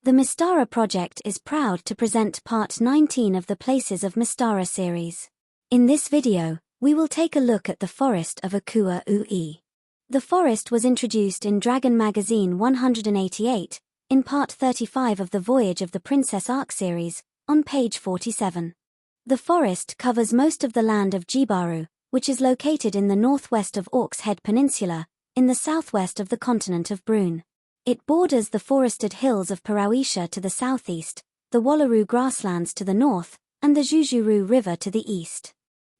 The Mystara project is proud to present part 19 of the Places of Mystara series. In this video, we will take a look at the forest of Acua-Ui. The forest was introduced in Dragon Magazine 188, in part 35 of the Voyage of the Princess Arc series, on page 47. The forest covers most of the land of Jibaru, which is located in the northwest of Orc's Head Peninsula, in the southwest of the continent of Brunei. It borders the forested hills of Peninsula to the southeast, the Wallaroo grasslands to the north, and the Acua-Ui River to the east.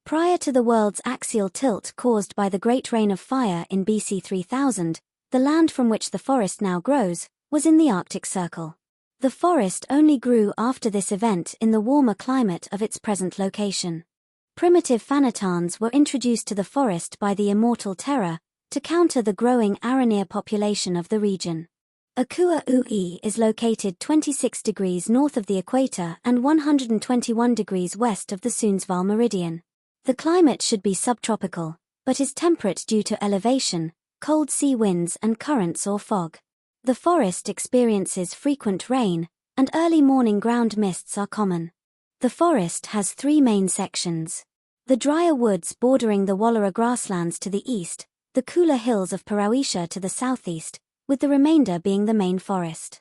Prior to the world's axial tilt caused by the Great Rain of Fire in BC 3000, the land from which the forest now grows was in the Arctic Circle. The forest only grew after this event in the warmer climate of its present location. Primitive phanatons were introduced to the forest by the immortal Terror to counter the growing Aranir population of the region. Acua-Ui is located 26 degrees north of the equator and 121 degrees west of the Sundsvall meridian. The climate should be subtropical, but is temperate due to elevation, cold sea winds and currents or fog. The forest experiences frequent rain, and early morning ground mists are common. The forest has three main sections. The drier woods bordering the Wallaroo grasslands to the east, the cooler hills of Peninsula to the southeast, with the remainder being the main forest.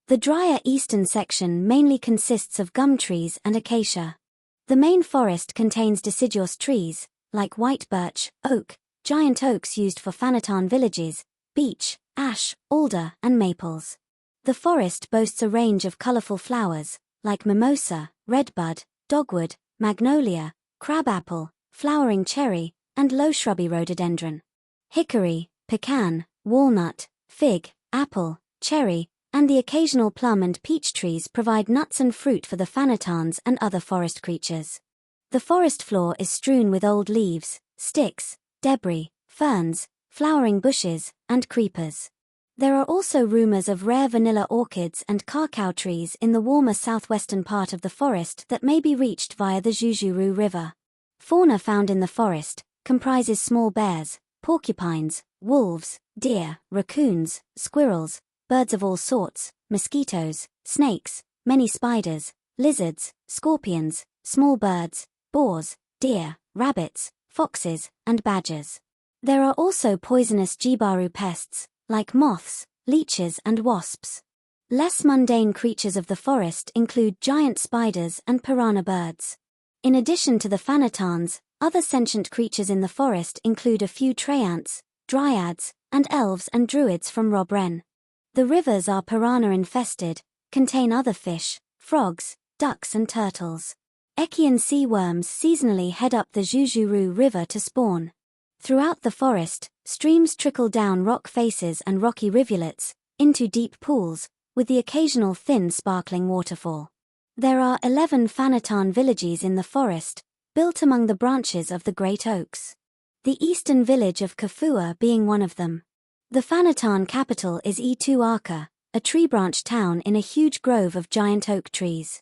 The drier eastern section mainly consists of gum trees and acacia. The main forest contains deciduous trees, like white birch, oak, giant oaks used for phanatan villages, beech, ash, alder, and maples. The forest boasts a range of colorful flowers, like mimosa, redbud, dogwood, magnolia, crabapple, flowering cherry, and low shrubby rhododendron. Hickory, pecan, walnut, fig, apple, cherry, and the occasional plum and peach trees provide nuts and fruit for the phanatons and other forest creatures. The forest floor is strewn with old leaves, sticks, debris, ferns, flowering bushes, and creepers. There are also rumors of rare vanilla orchids and cacao trees in the warmer southwestern part of the forest that may be reached via the Acua-Ui River. Fauna found in the forest comprises small bears, porcupines, wolves, deer, raccoons, squirrels, birds of all sorts, mosquitoes, snakes, many spiders, lizards, scorpions, small birds, boars, deer, rabbits, foxes, and badgers. There are also poisonous Jibaru pests, like moths, leeches, and wasps. Less mundane creatures of the forest include giant spiders and piranha birds. In addition to the phanatons, other sentient creatures in the forest include a few treants, dryads, and elves and druids from Rob Wren. The rivers are piranha-infested, contain other fish, frogs, ducks and turtles. Echian sea worms seasonally head up the Acua-Ui River to spawn. Throughout the forest, streams trickle down rock faces and rocky rivulets, into deep pools, with the occasional thin sparkling waterfall. There are 11 phanatan villages in the forest, built among the branches of the great oaks. The eastern village of Kafua being one of them. The phanatan capital is Acua-Ui, a tree-branch town in a huge grove of giant oak trees.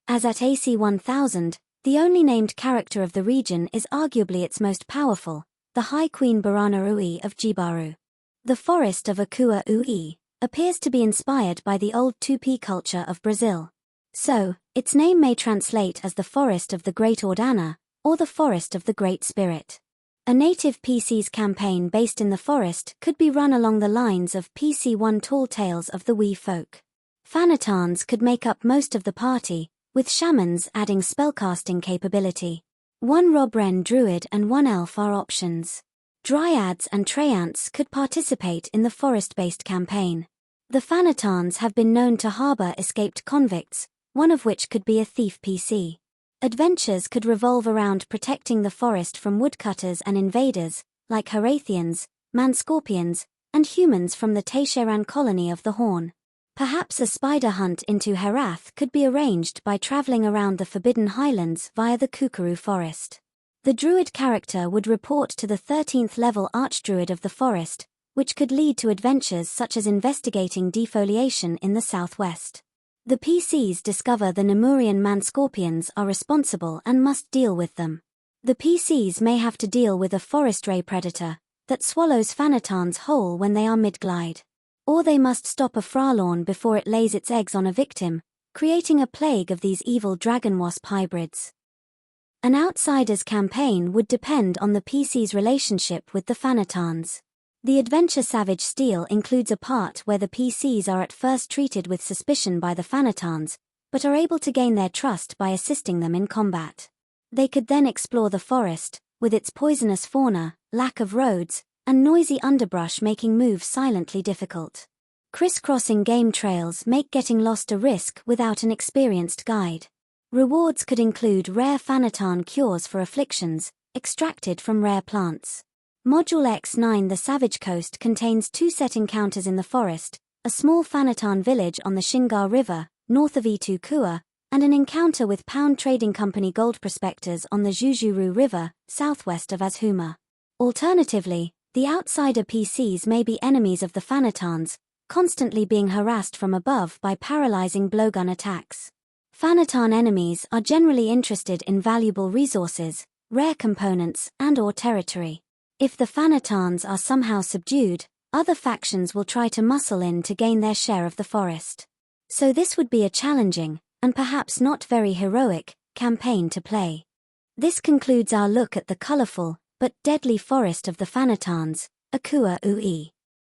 As at AC 1000, the only named character of the region is arguably its most powerful, the High Queen Barana-Ui of Jibaru. The forest of Acua-Ui appears to be inspired by the old Tupi culture of Brazil. So, its name may translate as the Forest of the Great Ordana, or the Forest of the Great Spirit. A native PC's campaign based in the forest could be run along the lines of PC1 Tall Tales of the Wee Folk. Phanatons could make up most of the party, with shamans adding spellcasting capability. One Rob Wren druid and one elf are options. Dryads and treants could participate in the forest-based campaign. The phanatons have been known to harbor escaped convicts, one of which could be a thief PC. Adventures could revolve around protecting the forest from woodcutters and invaders, like Harathians, man-scorpions, and humans from the Teixeran colony of the Horn. Perhaps a spider hunt into Herath could be arranged by traveling around the Forbidden Highlands via the Kookaroo Forest. The druid character would report to the 13th level archdruid of the forest, which could lead to adventures such as investigating defoliation in the southwest. The PCs discover the Nemurian man-scorpions are responsible and must deal with them. The PCs may have to deal with a forest ray predator that swallows phanatons whole when they are mid-glide. Or they must stop a fralawn before it lays its eggs on a victim, creating a plague of these evil dragon-wasp hybrids. An outsider's campaign would depend on the PC's relationship with the phanatons. The Adventure Savage Steel includes a part where the PCs are at first treated with suspicion by the phanatons, but are able to gain their trust by assisting them in combat. They could then explore the forest, with its poisonous fauna, lack of roads, and noisy underbrush making moves silently difficult. Crisscrossing game trails make getting lost a risk without an experienced guide. Rewards could include rare phanaton cures for afflictions, extracted from rare plants. Module X9 The Savage Coast contains 2 set encounters in the forest, a small phanaton village on the Shingar River, north of Acua-Ui, and an encounter with Pound Trading Company gold prospectors on the Jujuru River, southwest of Azhuma. Alternatively, the outsider PCs may be enemies of the phanatons, constantly being harassed from above by paralyzing blowgun attacks. Phanatone enemies are generally interested in valuable resources, rare components, and/or territory. If the phanatons are somehow subdued, other factions will try to muscle in to gain their share of the forest. So this would be a challenging, and perhaps not very heroic, campaign to play. This concludes our look at the colorful, but deadly forest of the phanatons, Acua-Ui.